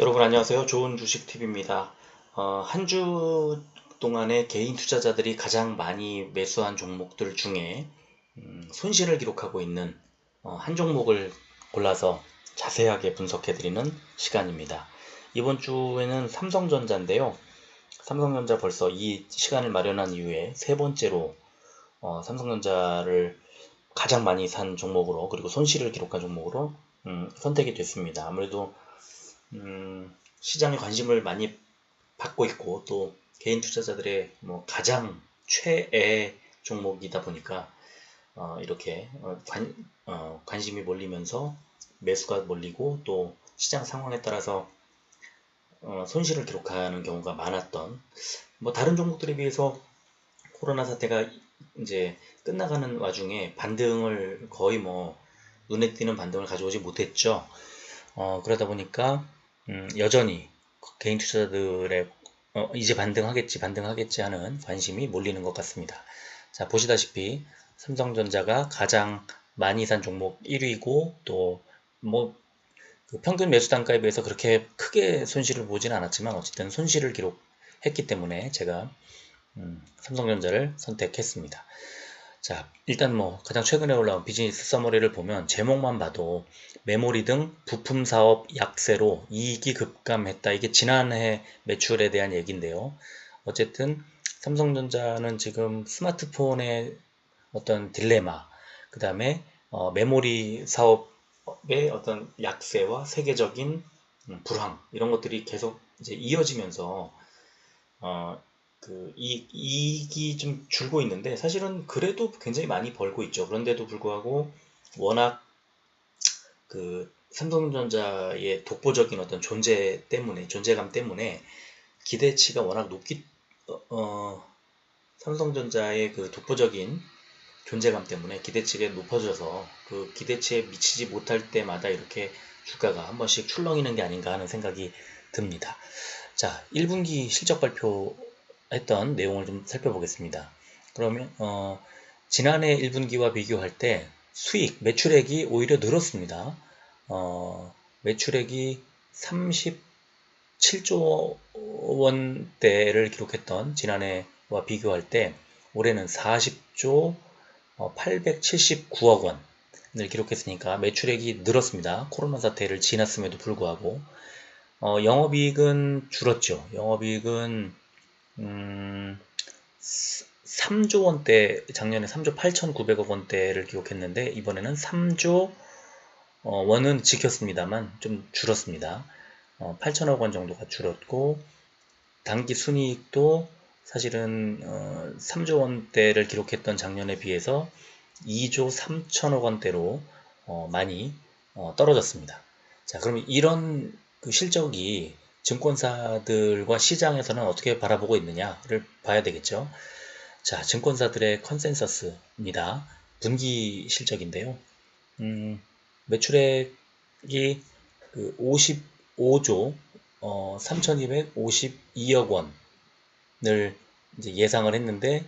여러분 안녕하세요. 좋은 주식 팁입니다. 한 주 동안에 개인 투자자들이 가장 많이 매수한 종목들 중에 손실을 기록하고 있는 한 종목을 골라서 자세하게 분석해 드리는 시간입니다. 이번 주에는 삼성전자인데요. 삼성전자 벌써 이 시간을 마련한 이후에 세 번째로 삼성전자를 가장 많이 산 종목으로, 그리고 손실을 기록한 종목으로 선택이 됐습니다. 아무래도 시장에 관심을 많이 받고 있고, 또 개인 투자자들의 가장 최애 종목이다 보니까 이렇게 관심이 몰리면서 매수가 몰리고, 또 시장 상황에 따라서 손실을 기록하는 경우가 많았던, 다른 종목들에 비해서 코로나 사태가 이제 끝나가는 와중에 반등을 거의 눈에 띄는 반등을 가져오지 못했죠. 그러다 보니까 여전히 개인 투자자들의 이제 반등하겠지 하는 관심이 몰리는 것 같습니다. 자, 보시다시피 삼성전자가 가장 많이 산 종목 1위고, 또 그 평균 매수 단가에 비해서 그렇게 크게 손실을 보지는 않았지만 어쨌든 손실을 기록했기 때문에 제가 삼성전자를 선택했습니다. 자, 일단 가장 최근에 올라온 비즈니스 서머리를 보면 제목만 봐도 메모리 등 부품 사업 약세로 이익이 급감했다. 이게 지난해 매출에 대한 얘기인데요. 어쨌든 삼성전자는 지금 스마트폰의 어떤 딜레마, 그 다음에 메모리 사업의 어떤 약세와 세계적인 불황, 이런 것들이 계속 이제 이어지면서 이익이 좀 줄고 있는데, 사실은 그래도 굉장히 많이 벌고 있죠. 그런데도 불구하고 워낙 그 삼성전자의 독보적인 어떤 존재감 때문에 기대치가 워낙 삼성전자의 그 독보적인 존재감 때문에 기대치가 높아져서 그 기대치에 미치지 못할 때마다 이렇게 주가가 한 번씩 출렁이는 게 아닌가 하는 생각이 듭니다. 자, 1분기 실적 발표했던 내용을 좀 살펴보겠습니다. 그러면 지난해 1분기와 비교할 때 매출액이 오히려 늘었습니다. 매출액이 37조 원대를 기록했던 지난해와 비교할 때 올해는 40조 879억 원을 기록했으니까 매출액이 늘었습니다. 코로나 사태를 지났음에도 불구하고. 영업이익은 줄었죠. 영업이익은 3조 원대, 작년에 3조 8,900억 원대를 기록했는데 이번에는 3조 원은 지켰습니다만 좀 줄었습니다. 8천억 원 정도가 줄었고, 당기 순이익도 사실은 3조 원대를 기록했던 작년에 비해서 2조 3천억 원대로 많이 떨어졌습니다. 자, 그럼 이런 그 실적이 증권사들과 시장에서는 어떻게 바라보고 있느냐를 봐야 되겠죠. 자, 증권사들의 컨센서스입니다. 분기 실적인데요. 매출액이 그 55조 3,252억 원을 이제 예상을 했는데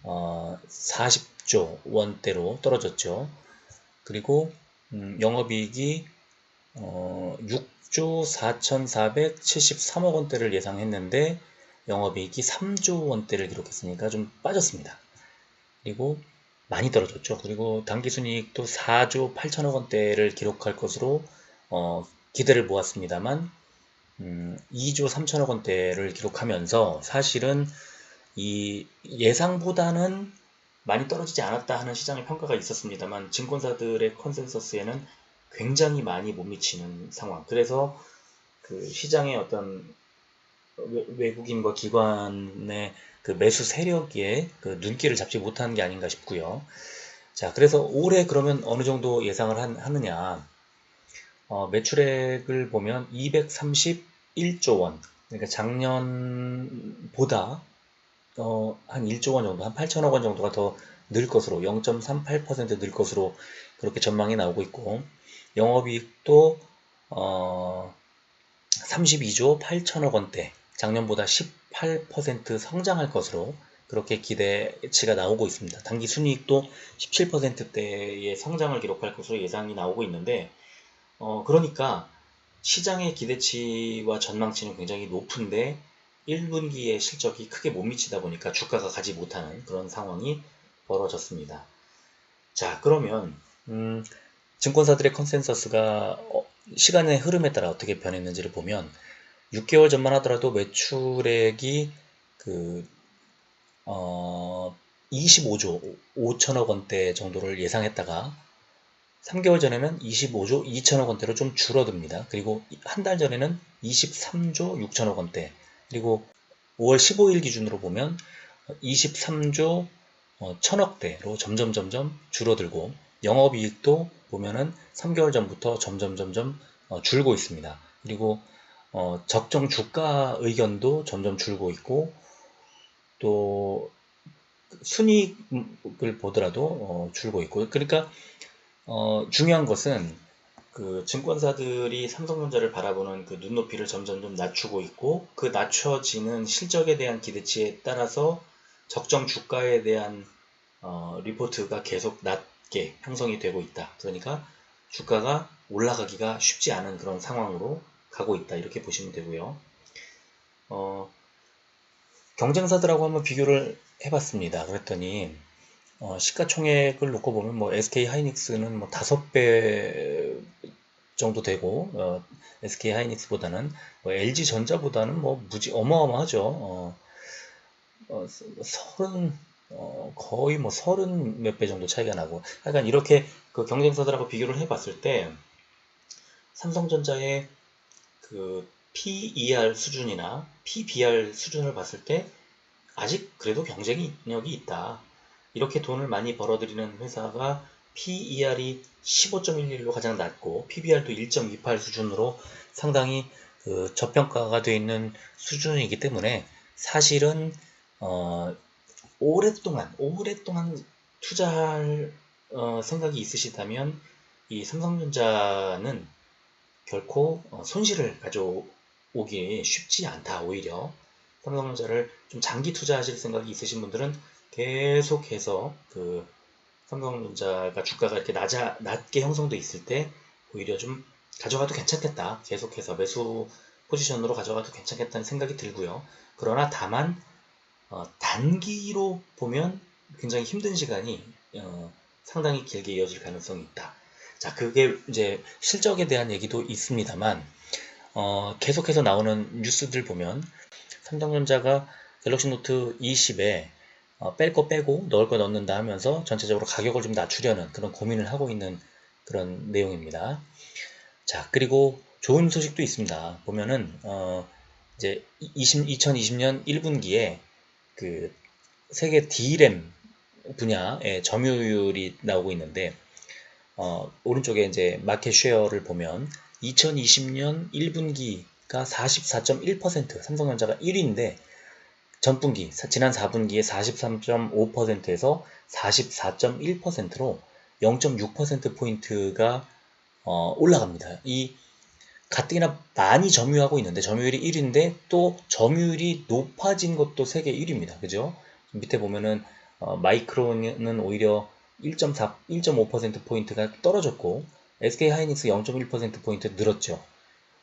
40조 원대로 떨어졌죠. 그리고 영업이익이 6조 4,473억 원대를 예상했는데 영업이익이 3조 원대를 기록했으니까 좀 빠졌습니다. 그리고 많이 떨어졌죠. 그리고 당기순이익도 4조 8천억 원대를 기록할 것으로 기대를 모았습니다만 2조 3천억 원대를 기록하면서 사실은 이 예상보다는 많이 떨어지지 않았다 하는 시장의 평가가 있었습니다만, 증권사들의 컨센서스에는 굉장히 많이 못 미치는 상황. 그래서 그 시장의 어떤 외국인과 기관의 그 매수 세력에 그 눈길을 잡지 못하는 게 아닌가 싶고요. 자, 그래서 올해 그러면 어느 정도 예상을 하느냐. 매출액을 보면 231조 원. 그러니까 작년보다 한 1조 원 정도, 한 8천억 원 정도가 더 늘 것으로, 0.38% 늘 것으로 그렇게 전망이 나오고 있고, 영업이익도 32조 8천억 원대, 작년보다 18% 성장할 것으로 그렇게 기대치가 나오고 있습니다. 당기 순이익도 17%대의 성장을 기록할 것으로 예상이 나오고 있는데, 그러니까 시장의 기대치와 전망치는 굉장히 높은데 1분기의 실적이 크게 못 미치다 보니까 주가가 가지 못하는 그런 상황이 벌어졌습니다. 자, 그러면 증권사들의 컨센서스가 시간의 흐름에 따라 어떻게 변했는지를 보면 6개월 전만 하더라도 매출액이 25조 5천억 원대 정도를 예상했다가 3개월 전에는 25조 2천억 원대로 좀 줄어듭니다. 그리고 한 달 전에는 23조 6천억 원대, 그리고 5월 15일 기준으로 보면 23조 1000억대로 점점 줄어들고, 영업이익도 보면은 3개월 전부터 점점 줄고 있습니다. 그리고 적정 주가 의견도 점점 줄고 있고, 또 순이익을 보더라도 줄고 있고. 그러니까 중요한 것은 그 증권사들이 삼성전자를 바라보는 그 눈높이를 점점 낮추고 있고, 그 낮춰지는 실적에 대한 기대치에 따라서 적정 주가에 대한 리포트가 계속 낮게 형성이 되고 있다. 그러니까 주가가 올라가기가 쉽지 않은 그런 상황으로 가고 있다, 이렇게 보시면 되고요. 경쟁사들하고 한번 비교를 해봤습니다. 그랬더니 시가총액을 놓고 보면 뭐 SK 하이닉스는 뭐 5배 정도 되고, SK 하이닉스보다는 뭐 LG 전자보다는 뭐 무지 어마어마하죠. 거의 뭐 30 몇 배 정도 차이가 나고, 약간 이렇게 그 경쟁사들하고 비교를 해봤을 때 삼성전자의 그 PER 수준이나 PBR 수준을 봤을 때 아직 그래도 경쟁력이 있다. 이렇게 돈을 많이 벌어들이는 회사가 PER이 15.11로 가장 낮고 PBR도 1.28 수준으로 상당히 그 저평가가 되어 있는 수준이기 때문에, 사실은 오랫동안 투자할 생각이 있으시다면 이 삼성전자는 결코 손실을 가져오기 쉽지 않다. 오히려 삼성전자를 좀 장기 투자하실 생각이 있으신 분들은 계속해서 그 삼성전자가 주가가 이렇게 낮게 형성돼 있을 때 오히려 좀 가져가도 괜찮겠다. 계속해서 매수 포지션으로 가져가도 괜찮겠다는 생각이 들고요. 그러나 다만 단기로 보면 굉장히 힘든 시간이 상당히 길게 이어질 가능성이 있다. 자, 그게 이제 실적에 대한 얘기도 있습니다만, 계속해서 나오는 뉴스들 보면 삼성전자가 갤럭시 노트 20에 뺄 거 빼고 넣을 거 넣는다 하면서 전체적으로 가격을 좀 낮추려는 그런 고민을 하고 있는 그런 내용입니다. 자, 그리고 좋은 소식도 있습니다. 보면은 이제 2020년 1분기에 그 세계 D램 분야의 점유율이 나오고 있는데, 오른쪽에 이제 마켓 쉐어를 보면 2020년 1분기가 44.1%, 삼성전자가 1위인데 전분기, 지난 4분기에 43.5%에서 44.1%로 0.6%포인트가 올라갑니다. 이 가뜩이나 많이 점유하고 있는데, 점유율이 1위인데 또 점유율이 높아진 것도 세계 1위입니다. 그죠? 밑에 보면은 마이크론은 오히려 1.5%포인트가 떨어졌고, SK 하이닉스 0.1%포인트 늘었죠.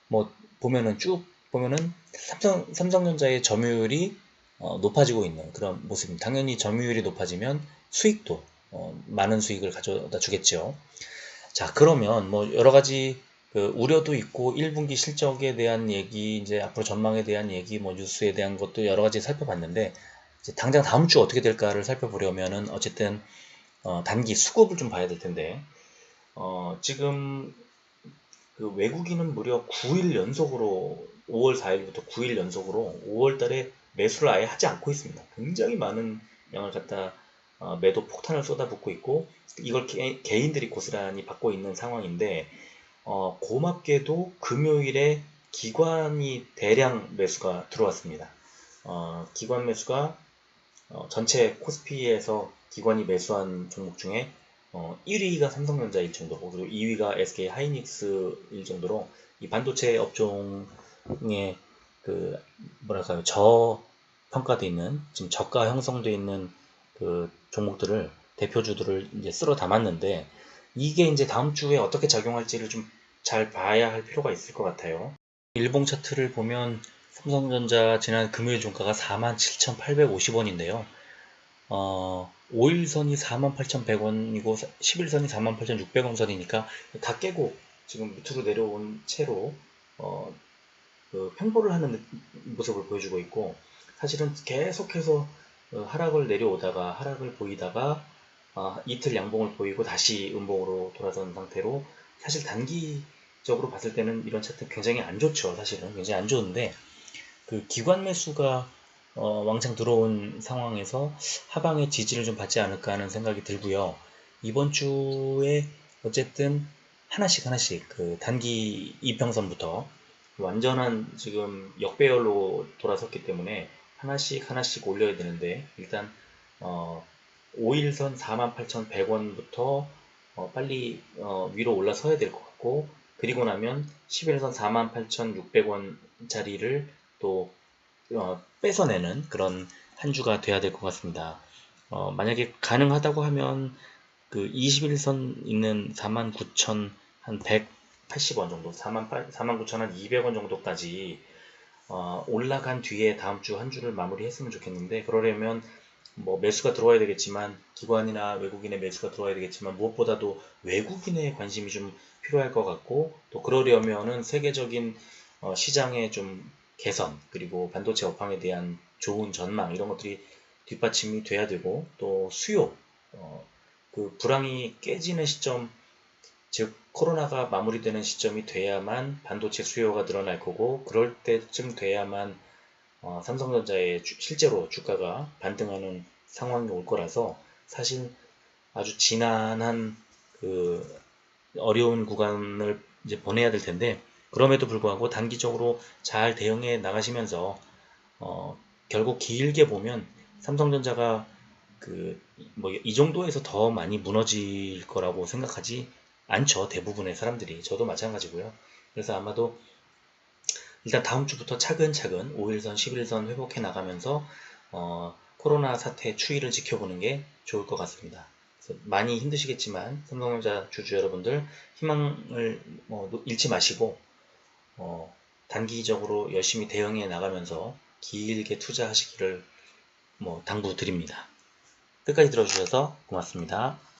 뭐 보면은 쭉 보면은 삼성전자의 점유율이 높아지고 있는 그런 모습입니다. 당연히 점유율이 높아지면 수익도 많은 수익을 가져다 주겠죠. 자, 그러면 뭐 여러 가지 그 우려도 있고 1분기 실적에 대한 얘기, 이제 앞으로 전망에 대한 얘기, 뭐 뉴스에 대한 것도 여러 가지 살펴봤는데, 이제 당장 다음 주 어떻게 될까를 살펴보려면은 어쨌든 단기 수급을 좀 봐야 될 텐데, 지금 그 외국인은 무려 9일 연속으로 5월 4일부터 9일 연속으로 5월 달에 매수를 아예 하지 않고 있습니다. 굉장히 많은 양을 갖다 매도 폭탄을 쏟아붓고 있고, 이걸 개인들이 고스란히 받고 있는 상황인데, 고맙게도 금요일에 기관이 대량 매수가 들어왔습니다. 기관 매수가 전체 코스피에서 기관이 매수한 종목 중에 1위가 삼성전자일 정도고, 그리고 2위가 SK 하이닉스일 정도로 이 반도체 업종에 그 뭐랄까요, 저평가되어 있는, 지금 저가 형성되어 있는 그 종목들을, 대표주들을 이제 쓸어 담았는데, 이게 이제 다음 주에 어떻게 작용할지를 좀 잘 봐야 할 필요가 있을 것 같아요. 일봉 차트를 보면 삼성전자 지난 금요일 종가가 47,850원인데요. 5일선이 48,100원이고 10일선이 48,600원 선이니까 다 깨고 지금 밑으로 내려온 채로 횡보를 하는 모습을 보여주고 있고, 사실은 계속해서 하락을 내려오다가 하락을 보이다가 이틀 양봉을 보이고 다시 음봉으로 돌아선 상태로, 사실 단기적으로 봤을 때는 이런 차트 굉장히 안 좋죠. 사실은 굉장히 안 좋은데, 그 기관 매수가 왕창 들어온 상황에서 하방의 지지를 좀 받지 않을까 하는 생각이 들고요. 이번 주에 어쨌든 하나씩 그 단기 이평선부터 완전한 지금 역배열로 돌아섰기 때문에 하나씩 올려야 되는데, 일단 5일선 48,100원부터 빨리 위로 올라서야 될 것 같고, 그리고 나면 11선 48,600원 자리를 또 뺏어내는 그런 한 주가 돼야 될 것 같습니다. 만약에 가능하다고 하면 그 21선 있는 49,180원 정도, 49,200원 정도까지 올라간 뒤에 다음 주 한 주를 마무리했으면 좋겠는데, 그러려면 뭐 매수가 들어와야 되겠지만, 기관이나 외국인의 매수가 들어와야 되겠지만, 무엇보다도 외국인의 관심이 좀 필요할 것 같고, 또 그러려면은 세계적인 시장의 좀 개선, 그리고 반도체 업황에 대한 좋은 전망, 이런 것들이 뒷받침이 돼야 되고, 또 수요, 그 불황이 깨지는 시점, 즉 코로나가 마무리되는 시점이 돼야만 반도체 수요가 늘어날 거고, 그럴 때쯤 돼야만 삼성전자의 실제로 주가가 반등하는 상황이 올 거라서, 사실 아주 지난한 그 어려운 구간을 이제 보내야 될 텐데, 그럼에도 불구하고 단기적으로 잘 대응해 나가시면서 결국 길게 보면 삼성전자가 그 뭐 이 정도에서 더 많이 무너질 거라고 생각하지 않죠. 대부분의 사람들이. 저도 마찬가지고요. 그래서 아마도 일단 다음 주부터 차근차근 5일선, 11일선 회복해 나가면서 코로나 사태 추이를 지켜보는 게 좋을 것 같습니다. 그래서 많이 힘드시겠지만 삼성전자 주주 여러분들 희망을 잃지 마시고 단기적으로 열심히 대응해 나가면서 길게 투자하시기를 당부드립니다. 끝까지 들어주셔서 고맙습니다.